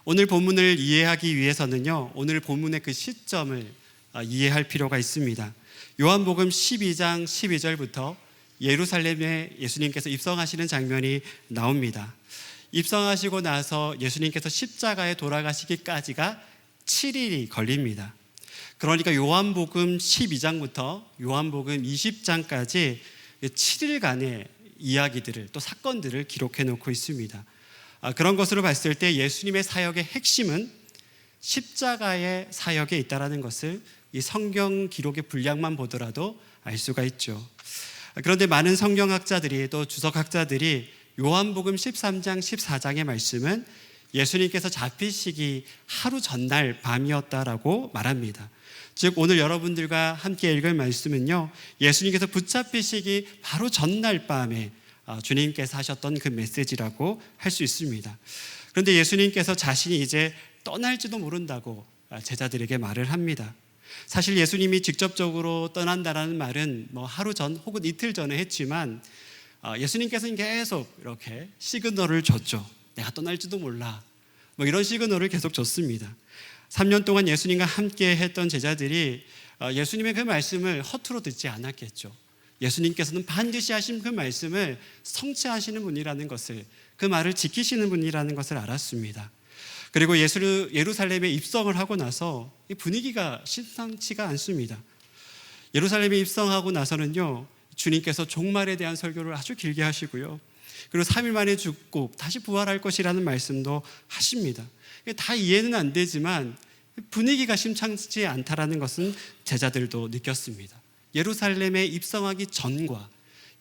오늘 본문을 이해하기 위해서는요, 오늘 본문의 그 시점을 이해할 필요가 있습니다. 요한복음 12장 12절부터 예루살렘에 예수님께서 입성하시는 장면이 나옵니다. 입성하시고 나서 예수님께서 십자가에 돌아가시기까지가 7일이 걸립니다. 그러니까 요한복음 12장부터 요한복음 20장까지 7일간의 이야기들을, 또 사건들을 기록해 놓고 있습니다. 그런 것으로 봤을 때 예수님의 사역의 핵심은 십자가의 사역에 있다는 것을 이 성경 기록의 분량만 보더라도 알 수가 있죠. 그런데 많은 성경학자들이, 또 주석학자들이 요한복음 13장 14장의 말씀은 예수님께서 잡히시기 하루 전날 밤이었다라고 말합니다. 즉 오늘 여러분들과 함께 읽을 말씀은요, 예수님께서 붙잡히시기 바로 전날 밤에 주님께서 하셨던 그 메시지라고 할 수 있습니다. 그런데 예수님께서 자신이 이제 떠날지도 모른다고 제자들에게 말을 합니다. 사실 예수님이 직접적으로 떠난다라는 말은 하루 전 혹은 이틀 전에 했지만 예수님께서는 계속 이렇게 시그널을 줬죠. 내가 떠날지도 몰라, 이런 시그널을 계속 줬습니다. 3년 동안 예수님과 함께 했던 제자들이 예수님의 그 말씀을 허투루 듣지 않았겠죠. 예수님께서는 반드시 하신 그 말씀을 성취하시는 분이라는 것을, 그 말을 지키시는 분이라는 것을 알았습니다. 그리고 예루살렘에 입성을 하고 나서 이 분위기가 심상치가 않습니다. 예루살렘에 입성하고 나서는요, 주님께서 종말에 대한 설교를 아주 길게 하시고요, 그리고 3일 만에 죽고 다시 부활할 것이라는 말씀도 하십니다. 다 이해는 안 되지만 분위기가 심상치 않다라는 것은 제자들도 느꼈습니다. 예루살렘에 입성하기 전과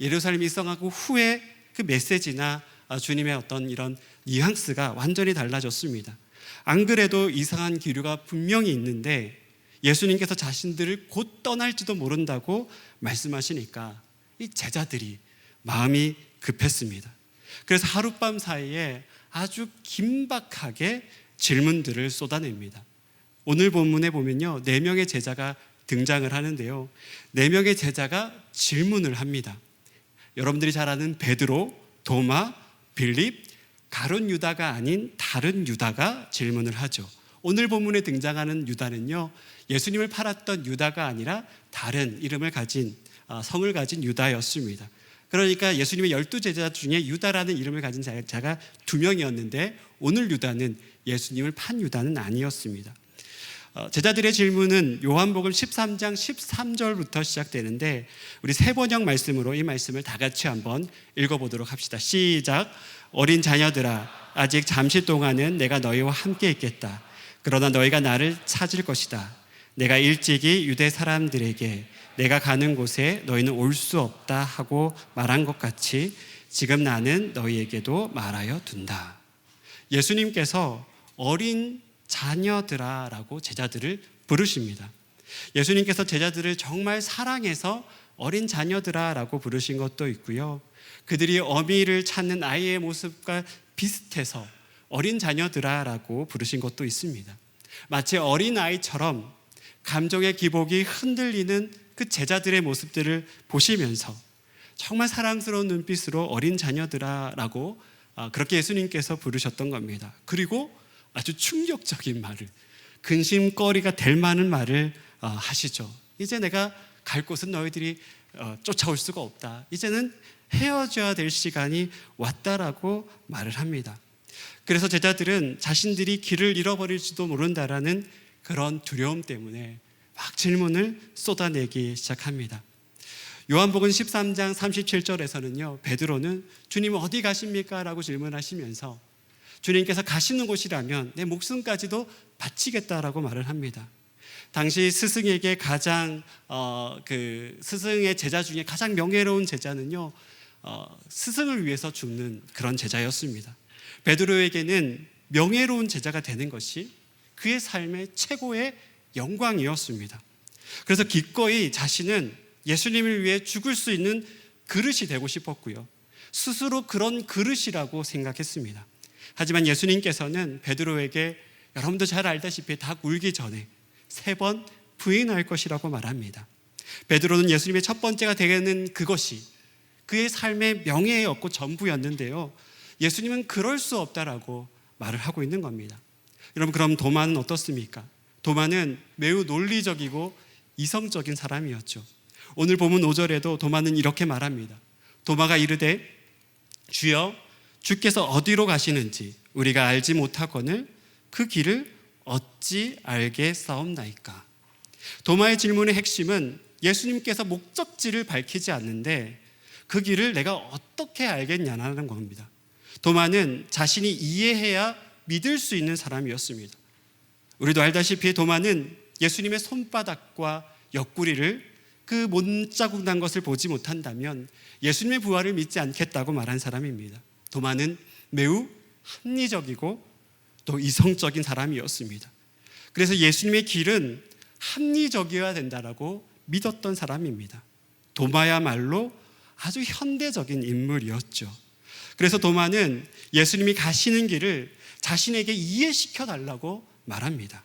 예루살렘에 입성하고 후에 그 메시지나 주님의 어떤 이런 뉘앙스가 완전히 달라졌습니다. 안 그래도 이상한 기류가 분명히 있는데 예수님께서 자신들을 곧 떠날지도 모른다고 말씀하시니까 이 제자들이 마음이 급했습니다. 그래서 하룻밤 사이에 아주 긴박하게 질문들을 쏟아냅니다. 오늘 본문에 보면요, 4명의 제자가 등장을 하는데요, 4명의 제자가 질문을 합니다. 여러분들이 잘 아는 베드로, 도마, 빌립, 가룟 유다가 아닌 다른 유다가 질문을 하죠. 오늘 본문에 등장하는 유다는요, 예수님을 팔았던 유다가 아니라 다른 이름을 가진, 성을 가진 유다였습니다. 그러니까 예수님의 12제자 중에 유다라는 이름을 가진 자가 2명이었는데 오늘 유다는 예수님을 판 유다는 아니었습니다. 제자들의 질문은 요한복음 13장 13절부터 시작되는데 우리 세번역 말씀으로 이 말씀을 다 같이 한번 읽어보도록 합시다. 시작. 어린 자녀들아, 아직 잠시 동안은 내가 너희와 함께 있겠다. 그러나 너희가 나를 찾을 것이다. 내가 일찍이 유대 사람들에게 내가 가는 곳에 너희는 올 수 없다 하고 말한 것 같이 지금 나는 너희에게도 말하여 둔다. 예수님께서 어린 자녀들아 라고 제자들을 부르십니다. 예수님께서 제자들을 정말 사랑해서 어린 자녀들아 라고 부르신 것도 있고요, 그들이 어미를 찾는 아이의 모습과 비슷해서 어린 자녀들아 라고 부르신 것도 있습니다. 마치 어린아이처럼 감정의 기복이 흔들리는 그 제자들의 모습들을 보시면서 정말 사랑스러운 눈빛으로 어린 자녀들아 라고 그렇게 예수님께서 부르셨던 겁니다. 그리고 아주 충격적인 말을, 근심거리가 될 만한 말을 하시죠. 이제 내가 갈 곳은 너희들이 쫓아올 수가 없다. 이제는 헤어져야 될 시간이 왔다라고 말을 합니다. 그래서 제자들은 자신들이 길을 잃어버릴지도 모른다라는 그런 두려움 때문에 막 질문을 쏟아내기 시작합니다. 요한복음 13장 37절에서는요, 베드로는 주님 어디 가십니까? 라고 질문하시면서 주님께서 가시는 곳이라면 내 목숨까지도 바치겠다라고 말을 합니다. 당시 스승에게 가장 스승의 제자 중에 가장 명예로운 제자는요, 스승을 위해서 죽는 그런 제자였습니다. 베드로에게는 명예로운 제자가 되는 것이 그의 삶의 최고의 영광이었습니다. 그래서 기꺼이 자신은 예수님을 위해 죽을 수 있는 그릇이 되고 싶었고요, 스스로 그런 그릇이라고 생각했습니다. 하지만 예수님께서는 베드로에게 여러분도 잘 알다시피 닭 울기 전에 3번 부인할 것이라고 말합니다. 베드로는 예수님의 첫 번째가 되는 그것이 그의 삶의 명예였고 전부였는데요, 예수님은 그럴 수 없다라고 말을 하고 있는 겁니다. 여러분, 그럼 도마는 어떻습니까? 도마는 매우 논리적이고 이성적인 사람이었죠. 오늘 본문 5절에도 도마는 이렇게 말합니다. 도마가 이르되 주여 주께서 어디로 가시는지 우리가 알지 못하거늘 그 길을 어찌 알겠사옵나이까. 도마의 질문의 핵심은 예수님께서 목적지를 밝히지 않는데 그 길을 내가 어떻게 알겠냐는 겁니다. 도마는 자신이 이해해야 믿을 수 있는 사람이었습니다. 우리도 알다시피 도마는 예수님의 손바닥과 옆구리를 그 못자국 난 것을 보지 못한다면 예수님의 부활을 믿지 않겠다고 말한 사람입니다. 도마는 매우 합리적이고 또 이성적인 사람이었습니다. 그래서 예수님의 길은 합리적이어야 된다라고 믿었던 사람입니다. 도마야말로 아주 현대적인 인물이었죠. 그래서 도마는 예수님이 가시는 길을 자신에게 이해시켜 달라고 말합니다.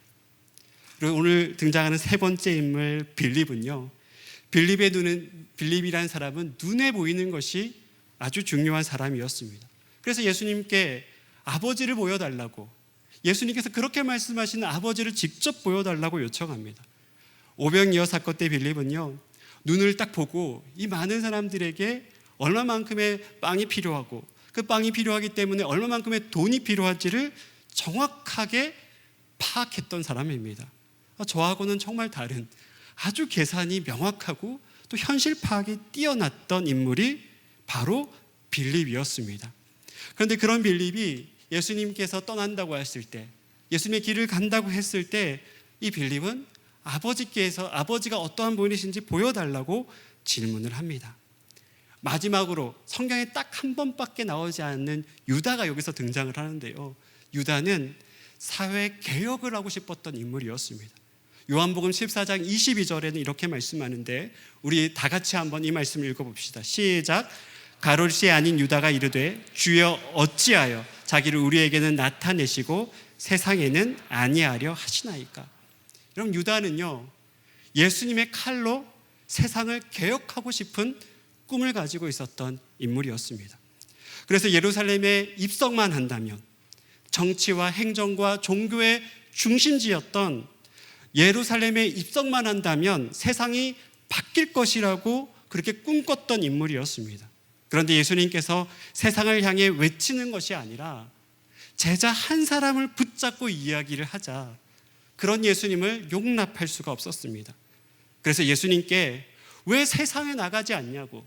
그리고 오늘 등장하는 세 번째 인물 빌립은요, 빌립이라는 사람은 눈에 보이는 것이 아주 중요한 사람이었습니다. 그래서 예수님께 아버지를 보여달라고, 예수님께서 그렇게 말씀하시는 아버지를 직접 보여달라고 요청합니다. 오병이어 사건 때 빌립은요, 눈을 딱 보고 이 많은 사람들에게 얼마만큼의 빵이 필요하고 그 빵이 필요하기 때문에 얼마만큼의 돈이 필요한지를 정확하게 파악했던 사람입니다. 저하고는 정말 다른 아주 계산이 명확하고 또 현실 파악이 뛰어났던 인물이 바로 빌립이었습니다. 그런데 그런 빌립이 예수님께서 떠난다고 했을 때, 예수님의 길을 간다고 했을 때 이 빌립은 아버지가 어떠한 분이신지 보여달라고 질문을 합니다. 마지막으로 성경에 딱 한 번밖에 나오지 않는 유다가 여기서 등장을 하는데요, 유다는 사회 개혁을 하고 싶었던 인물이었습니다. 요한복음 14장 22절에는 이렇게 말씀하는데 우리 다 같이 한번 이 말씀을 읽어봅시다. 시작. 가롯이 아닌 유다가 이르되 주여 어찌하여 자기를 우리에게는 나타내시고 세상에는 아니하려 하시나이까. 여러분, 유다는요, 예수님의 칼로 세상을 개혁하고 싶은 꿈을 가지고 있었던 인물이었습니다. 그래서 예루살렘에 입성만 한다면, 정치와 행정과 종교의 중심지였던 예루살렘에 입성만 한다면 세상이 바뀔 것이라고 그렇게 꿈꿨던 인물이었습니다. 그런데 예수님께서 세상을 향해 외치는 것이 아니라 제자 한 사람을 붙잡고 이야기를 하자, 그런 예수님을 용납할 수가 없었습니다. 그래서 예수님께 왜 세상에 나가지 않냐고,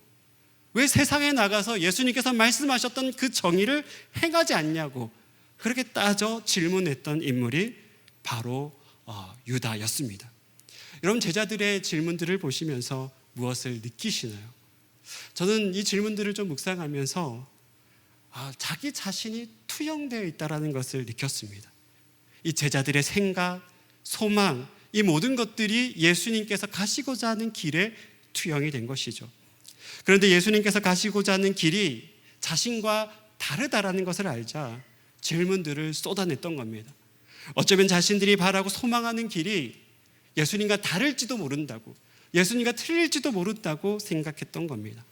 왜 세상에 나가서 예수님께서 말씀하셨던 그 정의를 행하지 않냐고 그렇게 따져 질문했던 인물이 바로 유다였습니다. 여러분, 제자들의 질문들을 보시면서 무엇을 느끼시나요? 저는 이 질문들을 좀 묵상하면서 자기 자신이 투영되어 있다는 것을 느꼈습니다. 이 제자들의 생각, 소망, 이 모든 것들이 예수님께서 가시고자 하는 길에 투영이 된 것이죠. 그런데 예수님께서 가시고자 하는 길이 자신과 다르다라는 것을 알자 질문들을 쏟아냈던 겁니다. 어쩌면 자신들이 바라고 소망하는 길이 예수님과 다를지도 모른다고, 예수님과 틀릴지도 모른다고 생각했던 겁니다.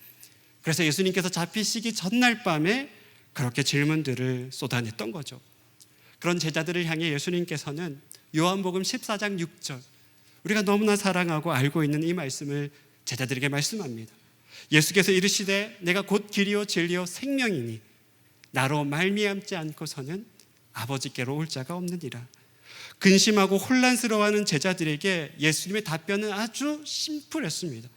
그래서 예수님께서 잡히시기 전날 밤에 그렇게 질문들을 쏟아냈던 거죠. 그런 제자들을 향해 예수님께서는 요한복음 14장 6절, 우리가 너무나 사랑하고 알고 있는 이 말씀을 제자들에게 말씀합니다. 예수께서 이르시되 내가 곧 길이요 진리요 생명이니 나로 말미암지 않고서는 아버지께로 올 자가 없느니라. 근심하고 혼란스러워하는 제자들에게 예수님의 답변은 아주 심플했습니다.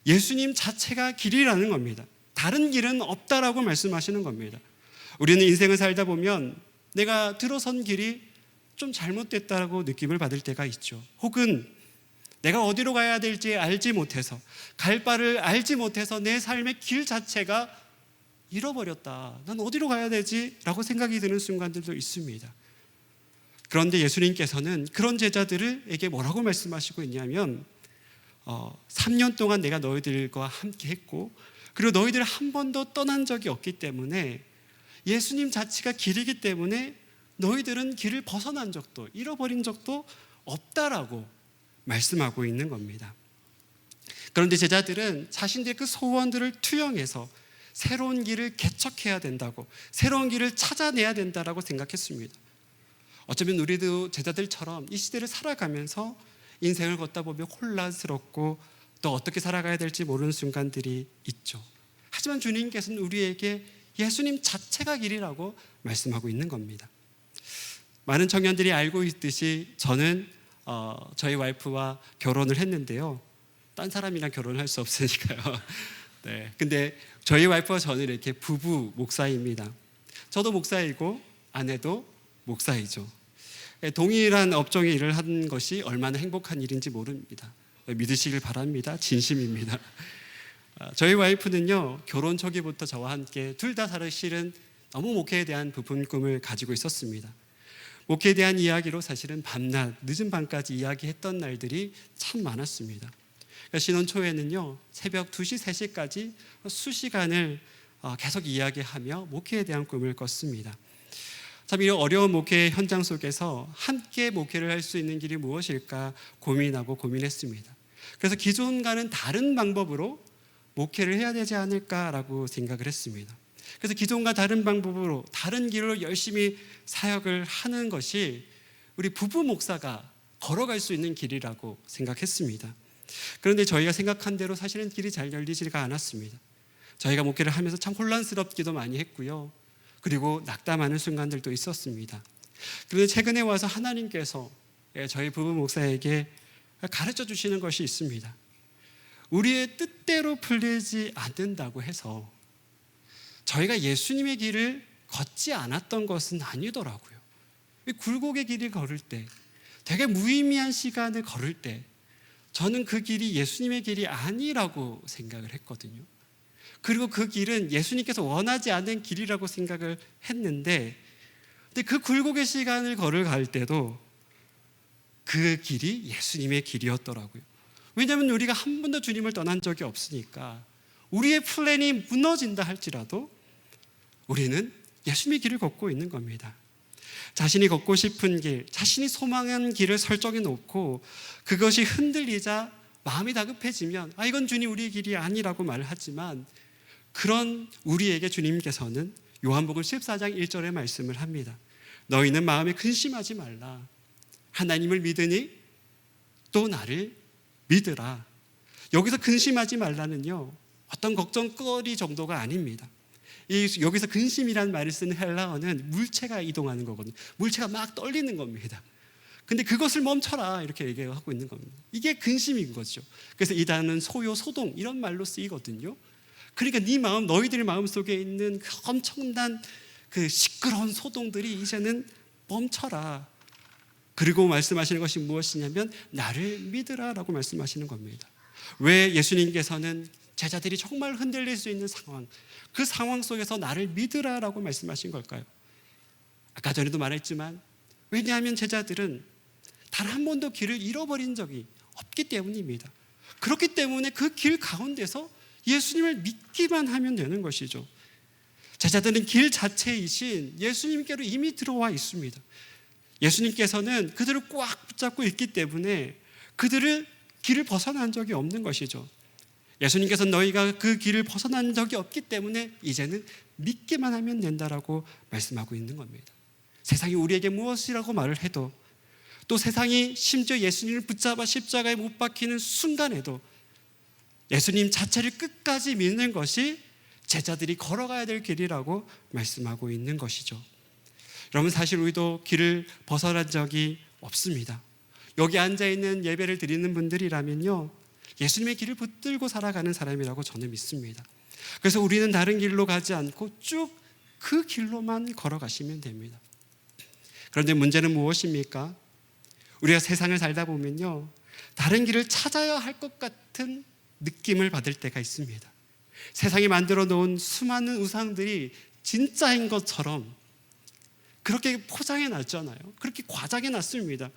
예수님 자체가 길이라는 겁니다. 다른 길은 없다라고 말씀하시는 겁니다. 우리는 인생을 살다 보면 내가 들어선 길이 좀 잘못됐다고 느낌을 받을 때가 있죠. 혹은 내가 어디로 가야 될지 알지 못해서, 갈 바를 알지 못해서 내 삶의 길 자체가 잃어버렸다, 난 어디로 가야 되지? 라고 생각이 드는 순간들도 있습니다. 그런데 예수님께서는 그런 제자들에게 뭐라고 말씀하시고 있냐면 3년 동안 내가 너희들과 함께 했고, 그리고 너희들 한 번도 떠난 적이 없기 때문에, 예수님 자체가 길이기 때문에 너희들은 길을 벗어난 적도 잃어버린 적도 없다라고 말씀하고 있는 겁니다. 그런데 제자들은 자신들의 그 소원들을 투영해서 새로운 길을 개척해야 된다고, 새로운 길을 찾아내야 된다라고 생각했습니다. 어쩌면 우리도 제자들처럼 이 시대를 살아가면서 인생을 걷다 보면 혼란스럽고 또 어떻게 살아가야 될지 모르는 순간들이 있죠. 하지만 주님께서는 우리에게 예수님 자체가 길이라고 말씀하고 있는 겁니다. 많은 청년들이 알고 있듯이 저는 저희 와이프와 결혼을 했는데요. 딴 사람이랑 결혼할 수 없으니까요. 네, 근데 저희 와이프와 저는 이렇게 부부 목사입니다. 저도 목사이고 아내도 목사이죠. 동일한 업종에 일을 한 것이 얼마나 행복한 일인지 모릅니다. 믿으시길 바랍니다. 진심입니다. 저희 와이프는요, 결혼 초기부터 저와 함께 둘 다 사실은 너무 목회에 대한 부푼 꿈을 가지고 있었습니다. 목회에 대한 이야기로 사실은 밤낮 늦은 밤까지 이야기했던 날들이 참 많았습니다. 신혼 초에는요, 새벽 2시, 3시까지 수시간을 계속 이야기하며 목회에 대한 꿈을 꿨습니다. 참 이런 어려운 목회 현장 속에서 함께 목회를 할 수 있는 길이 무엇일까 고민하고 고민했습니다. 그래서 기존과는 다른 방법으로 목회를 해야 되지 않을까라고 생각을 했습니다. 그래서 기존과 다른 방법으로 다른 길로 열심히 사역을 하는 것이 우리 부부 목사가 걸어갈 수 있는 길이라고 생각했습니다. 그런데 저희가 생각한 대로 사실은 길이 잘 열리지가 않았습니다. 저희가 목회를 하면서 참 혼란스럽기도 많이 했고요. 그리고 낙담하는 순간들도 있었습니다. 그런데 최근에 와서 하나님께서 저희 부부 목사에게 가르쳐 주시는 것이 있습니다. 우리의 뜻대로 풀리지 않는다고 해서 저희가 예수님의 길을 걷지 않았던 것은 아니더라고요. 굴곡의 길을 걸을 때, 되게 무의미한 시간을 걸을 때 저는 그 길이 예수님의 길이 아니라고 생각을 했거든요. 그리고 그 길은 예수님께서 원하지 않는 길이라고 생각을 했는데, 근데 그 굴곡의 시간을 걸어갈 때도 그 길이 예수님의 길이었더라고요. 왜냐하면 우리가 한 번도 주님을 떠난 적이 없으니까 우리의 플랜이 무너진다 할지라도 우리는 예수님의 길을 걷고 있는 겁니다. 자신이 걷고 싶은 길, 자신이 소망한 길을 설정해 놓고 그것이 흔들리자 마음이 다급해지면 이건 주님 우리의 길이 아니라고 말을 하지만, 그런 우리에게 주님께서는 요한복음 14장 1절의 말씀을 합니다. 너희는 마음에 근심하지 말라. 하나님을 믿으니 또 나를 믿으라. 여기서 근심하지 말라는요, 어떤 걱정거리 정도가 아닙니다. 여기서 근심이라는 말을 쓰는 헬라어는 물체가 이동하는 거거든요. 물체가 막 떨리는 겁니다. 근데 그것을 멈춰라 이렇게 얘기하고 있는 겁니다. 이게 근심인 거죠. 그래서 이 단어는 소요, 소동 이런 말로 쓰이거든요. 그러니까 네 마음, 너희들 마음 속에 있는 그 엄청난 그 시끄러운 소동들이 이제는 멈춰라. 그리고 말씀하시는 것이 무엇이냐면 나를 믿으라라고 말씀하시는 겁니다. 왜 예수님께서는 제자들이 정말 흔들릴 수 있는 상황, 그 상황 속에서 나를 믿으라라고 말씀하신 걸까요? 아까 전에도 말했지만, 왜냐하면 제자들은 단 한 번도 길을 잃어버린 적이 없기 때문입니다. 그렇기 때문에 그 길 가운데서 예수님을 믿기만 하면 되는 것이죠. 제자들은 길 자체이신 예수님께로 이미 들어와 있습니다. 예수님께서는 그들을 꽉 붙잡고 있기 때문에 그들을 길을 벗어난 적이 없는 것이죠. 예수님께서 너희가 그 길을 벗어난 적이 없기 때문에 이제는 믿기만 하면 된다라고 말씀하고 있는 겁니다. 세상이 우리에게 무엇이라고 말을 해도, 또 세상이 심지어 예수님을 붙잡아 십자가에 못 박히는 순간에도 예수님 자체를 끝까지 믿는 것이 제자들이 걸어가야 될 길이라고 말씀하고 있는 것이죠. 여러분, 사실 우리도 길을 벗어난 적이 없습니다. 여기 앉아있는 예배를 드리는 분들이라면요, 예수님의 길을 붙들고 살아가는 사람이라고 저는 믿습니다. 그래서 우리는 다른 길로 가지 않고 쭉 그 길로만 걸어가시면 됩니다. 그런데 문제는 무엇입니까? 우리가 세상을 살다 보면요, 다른 길을 찾아야 할 것 같은 느낌을 받을 때가 있습니다. 세상이 만들어 놓은 수많은 우상들이 진짜인 것처럼 그렇게 포장해 놨잖아요. 그렇게 과장해 놨습니다.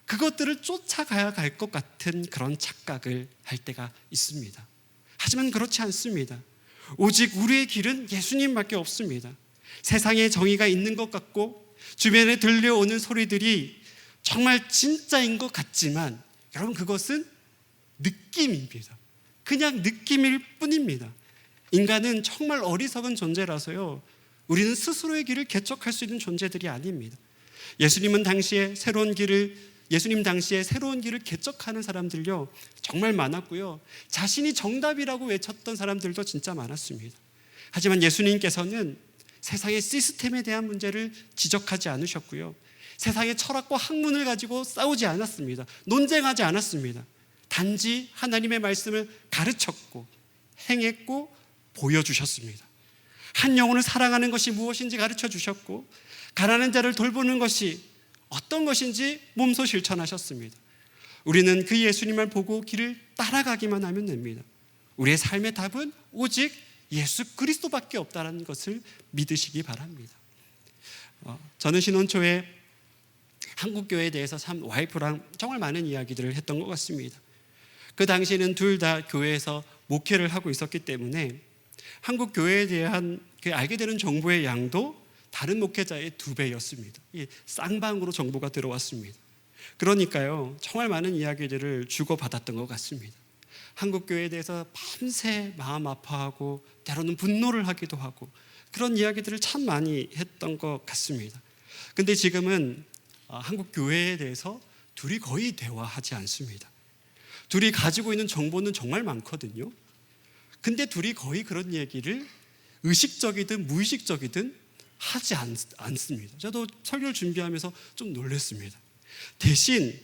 그것들을 쫓아가야 갈 것 같은 그런 착각을 할 때가 있습니다. 하지만 그렇지 않습니다. 오직 우리의 길은 예수님밖에 없습니다. 세상에 정의가 있는 것 같고 주변에 들려오는 소리들이 정말 진짜인 것 같지만, 여러분, 그것은 느낌입니다. 그냥 느낌일 뿐입니다. 인간은 정말 어리석은 존재라서요, 우리는 스스로의 길을 개척할 수 있는 존재들이 아닙니다. 예수님 당시에 새로운 길을 개척하는 사람들요 정말 많았고요. 자신이 정답이라고 외쳤던 사람들도 진짜 많았습니다. 하지만 예수님께서는 세상의 시스템에 대한 문제를 지적하지 않으셨고요. 세상의 철학과 학문을 가지고 싸우지 않았습니다. 논쟁하지 않았습니다. 단지 하나님의 말씀을 가르쳤고 행했고 보여주셨습니다. 한 영혼을 사랑하는 것이 무엇인지 가르쳐 주셨고, 가난한 자를 돌보는 것이 어떤 것인지 몸소 실천하셨습니다. 우리는 그 예수님을 보고 길을 따라가기만 하면 됩니다. 우리의 삶의 답은 오직 예수 그리스도밖에 없다는 것을 믿으시기 바랍니다. 저는 신혼 초에 한국 교회에 대해서 참 와이프랑 정말 많은 이야기들을 했던 것 같습니다. 그 당시에는 둘 다 교회에서 목회를 하고 있었기 때문에 한국 교회에 대한 알게 되는 정보의 양도 다른 목회자의 2배였습니다. 쌍방으로 정보가 들어왔습니다. 그러니까요 정말 많은 이야기들을 주고받았던 것 같습니다. 한국 교회에 대해서 밤새 마음 아파하고 때로는 분노를 하기도 하고 그런 이야기들을 참 많이 했던 것 같습니다. 근데 지금은 한국 교회에 대해서 둘이 거의 대화하지 않습니다. 둘이 가지고 있는 정보는 정말 많거든요. 근데 둘이 거의 그런 얘기를 의식적이든 무의식적이든 하지 않습니다. 저도 설교를 준비하면서 좀 놀랐습니다. 대신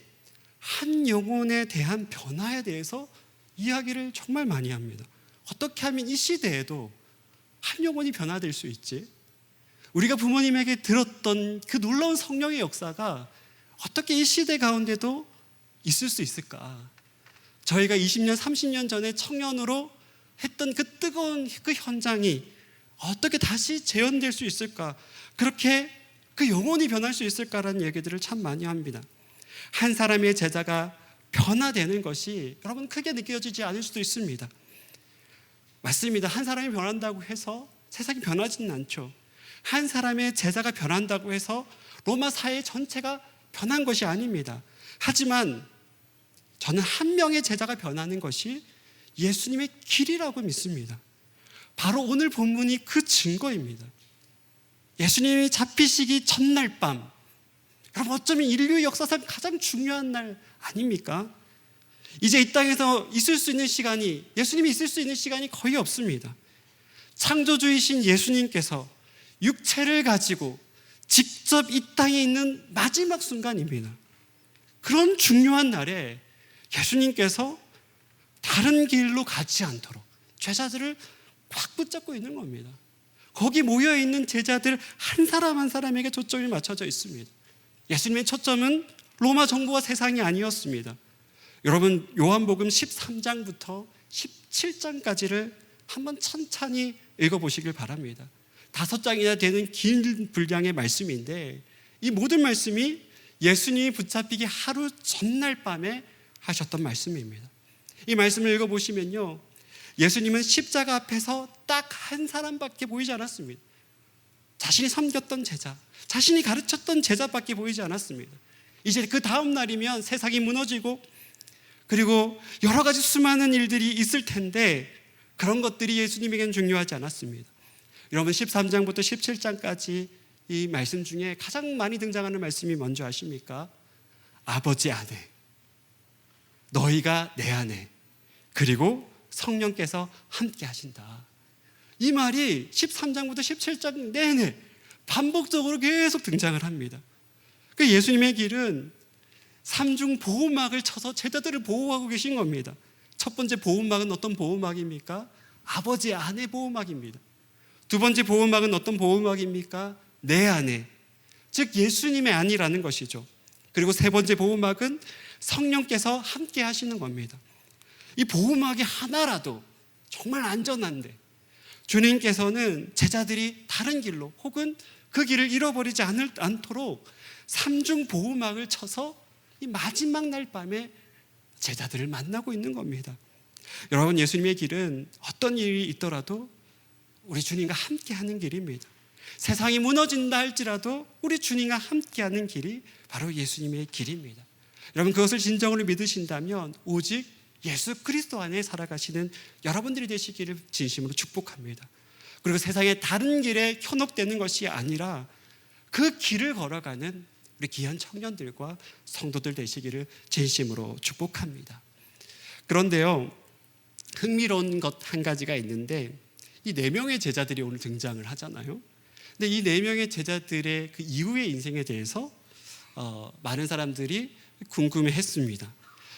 한 영혼에 대한 변화에 대해서 이야기를 정말 많이 합니다. 어떻게 하면 이 시대에도 한 영혼이 변화될 수 있지? 우리가 부모님에게 들었던 그 놀라운 성령의 역사가 어떻게 이 시대 가운데도 있을 수 있을까? 저희가 20년, 30년 전에 청년으로 했던 그 뜨거운 그 현장이 어떻게 다시 재현될 수 있을까? 그렇게 그 영혼이 변할 수 있을까라는 얘기들을 참 많이 합니다. 한 사람의 제자가 변화되는 것이 여러분 크게 느껴지지 않을 수도 있습니다. 맞습니다. 한 사람이 변한다고 해서 세상이 변하지는 않죠. 한 사람의 제자가 변한다고 해서 로마 사회 전체가 변한 것이 아닙니다. 하지만 저는 한 명의 제자가 변하는 것이 예수님의 길이라고 믿습니다. 바로 오늘 본문이 그 증거입니다. 예수님이 잡히시기 전날 밤, 여러분 어쩌면 인류 역사상 가장 중요한 날 아닙니까? 이제 이 땅에서 있을 수 있는 시간이, 예수님이 있을 수 있는 시간이 거의 없습니다. 창조주이신 예수님께서 육체를 가지고 직접 이 땅에 있는 마지막 순간입니다. 그런 중요한 날에 예수님께서 다른 길로 가지 않도록 제자들을 꽉 붙잡고 있는 겁니다. 거기 모여있는 제자들 한 사람 한 사람에게 초점이 맞춰져 있습니다. 예수님의 초점은 로마 정부와 세상이 아니었습니다. 여러분 요한복음 13장부터 17장까지를 한번 천천히 읽어보시길 바랍니다. 5장이나 되는 긴 분량의 말씀인데 이 모든 말씀이 예수님이 붙잡히기 하루 전날 밤에 하셨던 말씀입니다. 이 말씀을 읽어보시면요, 예수님은 십자가 앞에서 딱 한 사람밖에 보이지 않았습니다. 자신이 섬겼던 제자, 자신이 가르쳤던 제자밖에 보이지 않았습니다. 이제 그 다음 날이면 세상이 무너지고 그리고 여러 가지 수많은 일들이 있을 텐데 그런 것들이 예수님에게는 중요하지 않았습니다. 여러분 13장부터 17장까지 이 말씀 중에 가장 많이 등장하는 말씀이 뭔지 아십니까? 아버지 안에, 너희가 내 안에, 그리고 성령께서 함께 하신다. 이 말이 13장부터 17장 내내 반복적으로 계속 등장을 합니다. 그 예수님의 길은 삼중 보호막을 쳐서 제자들을 보호하고 계신 겁니다. 첫 번째 보호막은 어떤 보호막입니까? 아버지 안의 보호막입니다. 두 번째 보호막은 어떤 보호막입니까? 내 안에, 즉 예수님의 안이라는 것이죠. 그리고 세 번째 보호막은 성령께서 함께 하시는 겁니다. 이 보호막이 하나라도 정말 안전한데 주님께서는 제자들이 다른 길로 혹은 그 길을 잃어버리지 않도록 삼중 보호막을 쳐서 이 마지막 날 밤에 제자들을 만나고 있는 겁니다. 여러분 예수님의 길은 어떤 일이 있더라도 우리 주님과 함께하는 길입니다. 세상이 무너진다 할지라도 우리 주님과 함께하는 길이 바로 예수님의 길입니다. 여러분 그것을 진정으로 믿으신다면 오직 예수 그리스도 안에 살아가시는 여러분들이 되시기를 진심으로 축복합니다. 그리고 세상의 다른 길에 현혹되는 것이 아니라 그 길을 걸어가는 우리 귀한 청년들과 성도들 되시기를 진심으로 축복합니다. 그런데요, 흥미로운 것 한 가지가 있는데, 이 4명의 제자들이 오늘 등장을 하잖아요. 근데 이 4명의 제자들의 그 이후의 인생에 대해서 많은 사람들이 궁금해했습니다.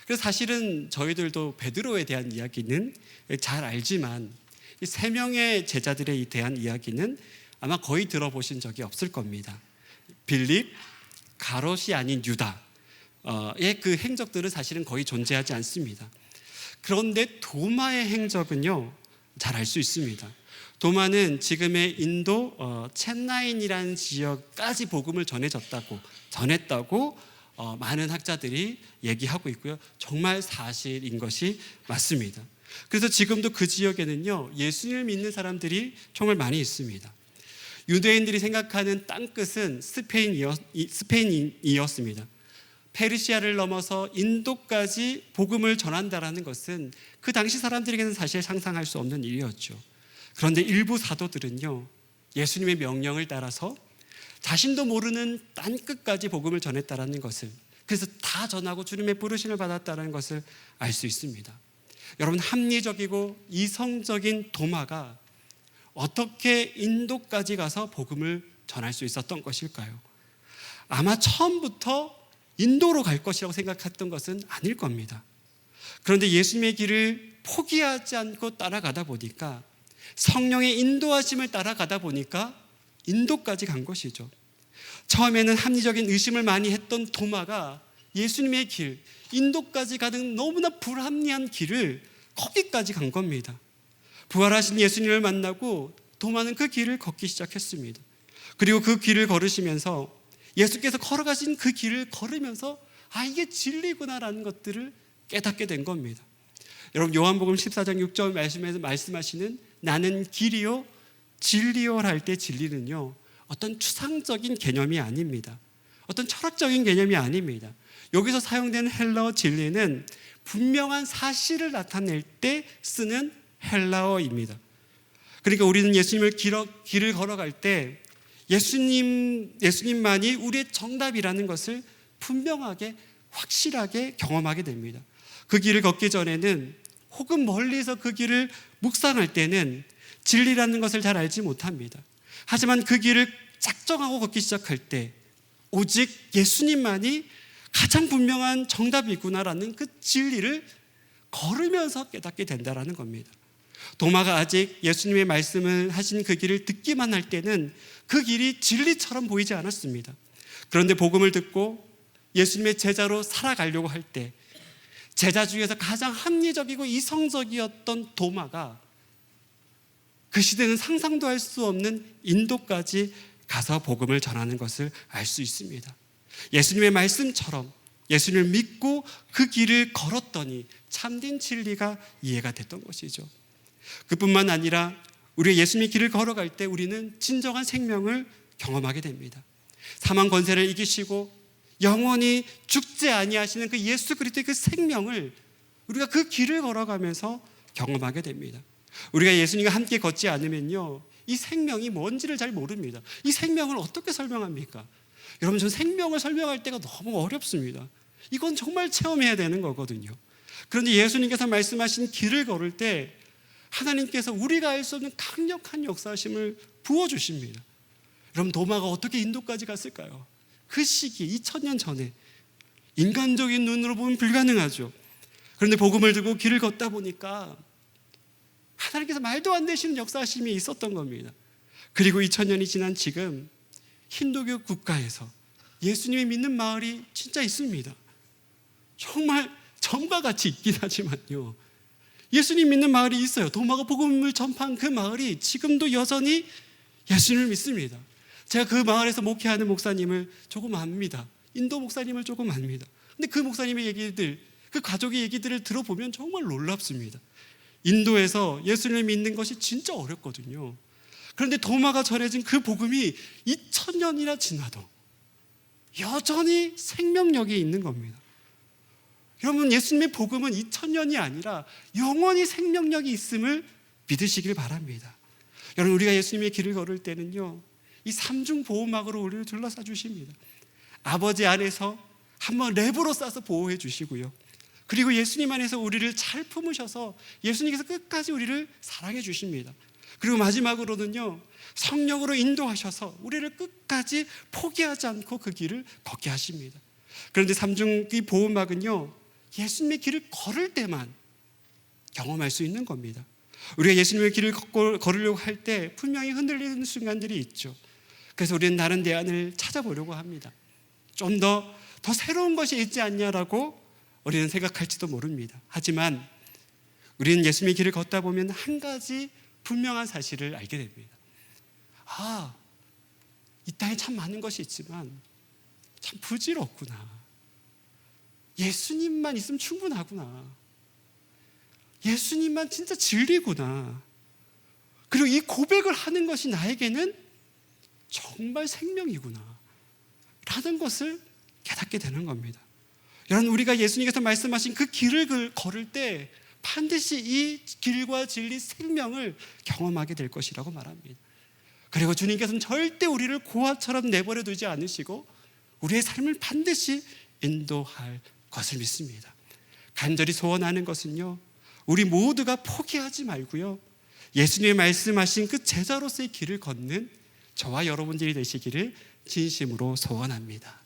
그래서 사실은 저희들도 베드로에 대한 이야기는 잘 알지만 이 3명의 제자들에 대한 이야기는 아마 거의 들어보신 적이 없을 겁니다. 빌립, 가롯이 아닌 유다의 그 행적들은 사실은 거의 존재하지 않습니다. 그런데 도마의 행적은요, 잘 알 수 있습니다. 도마는 지금의 인도 첸나인이라는 지역까지 복음을 전했다고 많은 학자들이 얘기하고 있고요. 정말 사실인 것이 맞습니다. 그래서 지금도 그 지역에는요, 예수님을 믿는 사람들이 정말 많이 있습니다. 유대인들이 생각하는 땅끝은 스페인이었습니다. 페르시아를 넘어서 인도까지 복음을 전한다라는 것은 그 당시 사람들에게는 사실 상상할 수 없는 일이었죠. 그런데 일부 사도들은요, 예수님의 명령을 따라서 자신도 모르는 땅끝까지 복음을 전했다라는 것을, 그래서 다 전하고 주님의 부르심을 받았다는 것을 알 수 있습니다. 여러분, 합리적이고 이성적인 도마가 어떻게 인도까지 가서 복음을 전할 수 있었던 것일까요? 아마 처음부터 인도로 갈 것이라고 생각했던 것은 아닐 겁니다. 그런데 예수님의 길을 포기하지 않고 따라가다 보니까, 성령의 인도하심을 따라가다 보니까 인도까지 간 것이죠. 처음에는 합리적인 의심을 많이 했던 도마가 예수님의 길, 인도까지 가는 너무나 불합리한 길을 거기까지 간 겁니다. 부활하신 예수님을 만나고 도마는 그 길을 걷기 시작했습니다. 그리고 그 길을 걸으시면서, 예수께서 걸어가신 그 길을 걸으면서 이게 진리구나라는 것들을 깨닫게 된 겁니다. 여러분, 요한복음 14장 6절 말씀에서 말씀하시는 나는 길이요 진리요를 할 때 진리는요, 어떤 추상적인 개념이 아닙니다. 어떤 철학적인 개념이 아닙니다. 여기서 사용되는 헬라어 진리는 분명한 사실을 나타낼 때 쓰는 헬라어입니다. 그러니까 우리는 예수님을 길을 걸어갈 때 예수님만이 우리의 정답이라는 것을 분명하게, 확실하게 경험하게 됩니다. 그 길을 걷기 전에는, 혹은 멀리서 그 길을 묵상할 때는 진리라는 것을 잘 알지 못합니다. 하지만 그 길을 작정하고 걷기 시작할 때 오직 예수님만이 가장 분명한 정답이구나라는 그 진리를 걸으면서 깨닫게 된다는 겁니다. 도마가 아직 예수님의 말씀을 하신 그 길을 듣기만 할 때는 그 길이 진리처럼 보이지 않았습니다. 그런데 복음을 듣고 예수님의 제자로 살아가려고 할 때, 제자 중에서 가장 합리적이고 이성적이었던 도마가 그 시대는 상상도 할 수 없는 인도까지 가서 복음을 전하는 것을 알 수 있습니다. 예수님의 말씀처럼 예수님을 믿고 그 길을 걸었더니 참된 진리가 이해가 됐던 것이죠. 그뿐만 아니라 우리가 예수님의 길을 걸어갈 때 우리는 진정한 생명을 경험하게 됩니다. 사망 권세를 이기시고 영원히 죽지 아니하시는 그 예수 그리스도의 그 생명을 우리가 그 길을 걸어가면서 경험하게 됩니다. 우리가 예수님과 함께 걷지 않으면요, 이 생명이 뭔지를 잘 모릅니다. 이 생명을 어떻게 설명합니까? 여러분, 전 생명을 설명할 때가 너무 어렵습니다. 이건 정말 체험해야 되는 거거든요. 그런데 예수님께서 말씀하신 길을 걸을 때 하나님께서 우리가 알 수 없는 강력한 역사심을 부어주십니다. 여러분, 도마가 어떻게 인도까지 갔을까요? 그 시기 2000년 전에 인간적인 눈으로 보면 불가능하죠. 그런데 복음을 들고 길을 걷다 보니까 하나님께서 말도 안 되시는 역사심이 있었던 겁니다. 그리고 2000년이 지난 지금 힌두교 국가에서 예수님이 믿는 마을이 진짜 있습니다. 정말 점과 같이 있긴 하지만요, 예수님 믿는 마을이 있어요. 도마가 복음을 전파한 그 마을이 지금도 여전히 예수님을 믿습니다. 제가 그 마을에서 목회하는 목사님을 조금 압니다. 인도 목사님을 조금 압니다. 근데 그 목사님의 얘기들, 그 가족의 얘기들을 들어보면 정말 놀랍습니다. 인도에서 예수님을 믿는 것이 진짜 어렵거든요. 그런데 도마가 전해진 그 복음이 2000년이나 지나도 여전히 생명력이 있는 겁니다. 여러분, 예수님의 복음은 2000년이 아니라 영원히 생명력이 있음을 믿으시길 바랍니다. 여러분, 우리가 예수님의 길을 걸을 때는요, 이 삼중 보호막으로 우리를 둘러싸 주십니다. 아버지 안에서 한번 랩으로 싸서 보호해 주시고요. 그리고 예수님 안에서 우리를 잘 품으셔서 예수님께서 끝까지 우리를 사랑해 주십니다. 그리고 마지막으로는요, 성령으로 인도하셔서 우리를 끝까지 포기하지 않고 그 길을 걷게 하십니다. 그런데 삼중의 보호막은요, 예수님의 길을 걸을 때만 경험할 수 있는 겁니다. 우리가 예수님의 길을 걸으려고 할 때 분명히 흔들리는 순간들이 있죠. 그래서 우리는 다른 대안을 찾아보려고 합니다. 좀 더 새로운 것이 있지 않냐라고 우리는 생각할지도 모릅니다. 하지만 우리는 예수님의 길을 걷다 보면 한 가지 분명한 사실을 알게 됩니다. 이 땅에 참 많은 것이 있지만 참 부질없구나. 예수님만 있으면 충분하구나. 예수님만 진짜 진리구나. 그리고 이 고백을 하는 것이 나에게는 정말 생명이구나 라는 것을 깨닫게 되는 겁니다. 여러분, 우리가 예수님께서 말씀하신 그 길을 걸을 때 반드시 이 길과 진리, 생명을 경험하게 될 것이라고 말합니다. 그리고 주님께서는 절대 우리를 고아처럼 내버려 두지 않으시고 우리의 삶을 반드시 인도할 것을 믿습니다. 간절히 소원하는 것은요, 우리 모두가 포기하지 말고요, 예수님이 말씀하신 그 제자로서의 길을 걷는 저와 여러분들이 되시기를 진심으로 소원합니다.